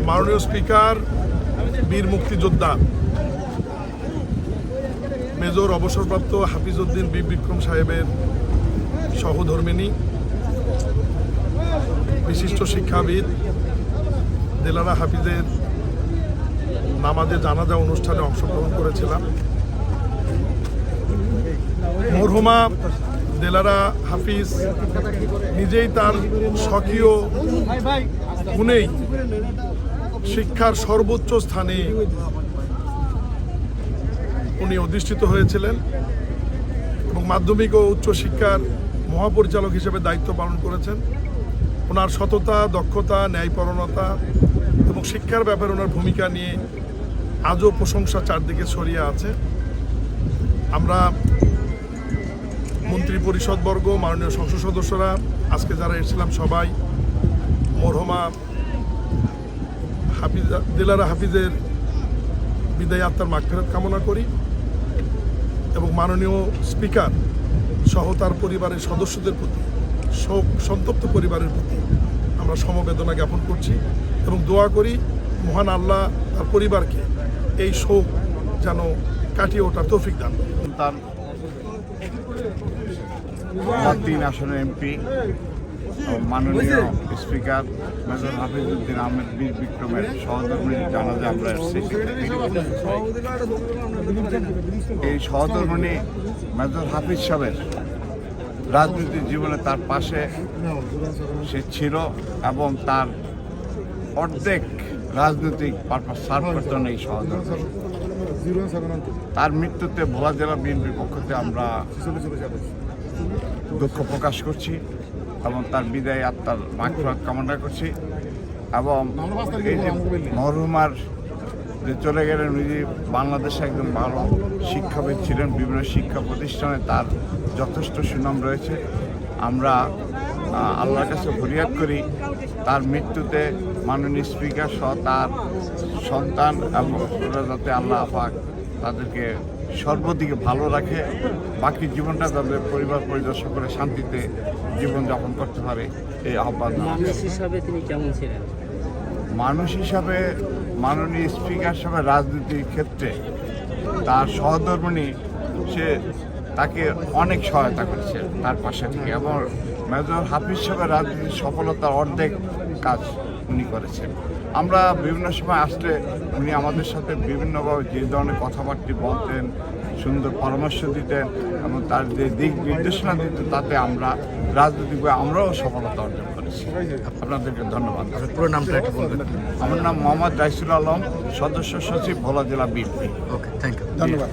মাননীয় স্পিকার বীর মুক্তিযোদ্ধা মেজর অবসরপ্রাপ্ত হাফিজউদ্দিন বীর বিক্রম সাহেবের সহধর্মিণী বিশিষ্ট শিক্ষাবিদ দিলারা হাফিজের নামাজে জানাজা অনুষ্ঠানে অংশগ্রহণ করেছিলাম। মরহুমা দিলারা হাফিজ নিজেই তার স্বকীয় গুণেই শিক্ষার সর্বোচ্চ স্থানে উনি অধিষ্ঠিত হয়েছিলেন এবং মাধ্যমিক ও উচ্চ শিক্ষার মহাপরিচালক হিসেবে দায়িত্ব পালন করেছেন। ওনার সততা, দক্ষতা, ন্যায়পরায়ণতা এবং শিক্ষার ব্যাপারে ওনার ভূমিকা নিয়ে আজও প্রশংসা চারদিকে ছড়িয়ে আছে। আমরা মন্ত্রী পরিষদবর্গ, মাননীয় সংসদ সদস্যরা, আজকে যারা এসেছিলাম সবাই মরহুমা দিলারা হাফিজের বিদায় আত্মার মাগফিরাত কামনা করি এবং মাননীয় স্পিকার সহ তার পরিবারের সদস্যদের প্রতি, শোক সন্তপ্ত পরিবারের প্রতি আমরা সমবেদনা জ্ঞাপন করছি এবং দোয়া করি মহান আল্লাহ তার পরিবারকে এই শোক যেন কাটিয়ে ওঠার তৌফিক দান। তার 3 আসনের এমপি মাননীয় স্পিকার মেজর হাফিজউদ্দিন আহমেদ বীর বিক্রমের সহধর্মিণীর জানাজা আমরা এসেছি। এই সহধর্মিণী মেজর হাফিজ সাহেবের রাজনৈতিক জীবনে তার পাশে সে ছিল এবং তার অর্ধেক রাজনৈতিক পারপাস সার্ভ করতেন এই সহধর্মিণী। তার মৃত্যুতে ভোলা জেলা বিএনপির পক্ষ থেকে আমরা দুঃখ প্রকাশ করছি এবং তার বিদায় আত্মার মাগফিরাত কামনা করছি এবং এই যে মরহুমার যে চলে গেলেন উনি বাংলাদেশে একজন ভালো শিক্ষাবিদ ছিলেন, বিভিন্ন শিক্ষা প্রতিষ্ঠানে তার যথেষ্ট সুনাম রয়েছে। আমরা আল্লাহর কাছে ফরিয়াদ করি তার মৃত্যুতে মাননীয় স্পিকার সহ তার সন্তান এবং যাতে আল্লাহ পাক তাদেরকে সর্বদিকে ভালো রাখে, বাকি জীবনটা তাদের পরিবার পরিজন সকলে শান্তিতে জীবনযাপন করতে পারে এই আহ্বান। মানুষ হিসাবে তিনি কেমন ছিলেন? মানুষ হিসাবে মাননীয় স্পিকার সাহেবের রাজনীতির ক্ষেত্রে তার সহধর্মিণী সে তাকে অনেক সহায়তা করেছে তার পাশে থেকে এবং মেজর হাফিজ সাহেবের রাজনীতির সফলতার অর্ধেক কাজ উনি করেছেন। আমরা বিভিন্ন সময় আসলে উনি আমাদের সাথে বিভিন্নভাবে যে ধরনের কথাবার্তা বলতেন, সুন্দর পরামর্শ দিতেন এবং তার যে দিক নির্দেশনা দিতেন তাতে আমরা রাজনৈতিকভাবে আমরাও সফলতা অর্জন করেছি। আপনাদেরকে ধন্যবাদ। পুরো নামটা একটু বলবেন? আমার নাম মোহাম্মদ রাইসুল আলম, সদস্য সচিব ভোলা জেলা বিএনপি। ওকে, থ্যাংক ইউ, ধন্যবাদ।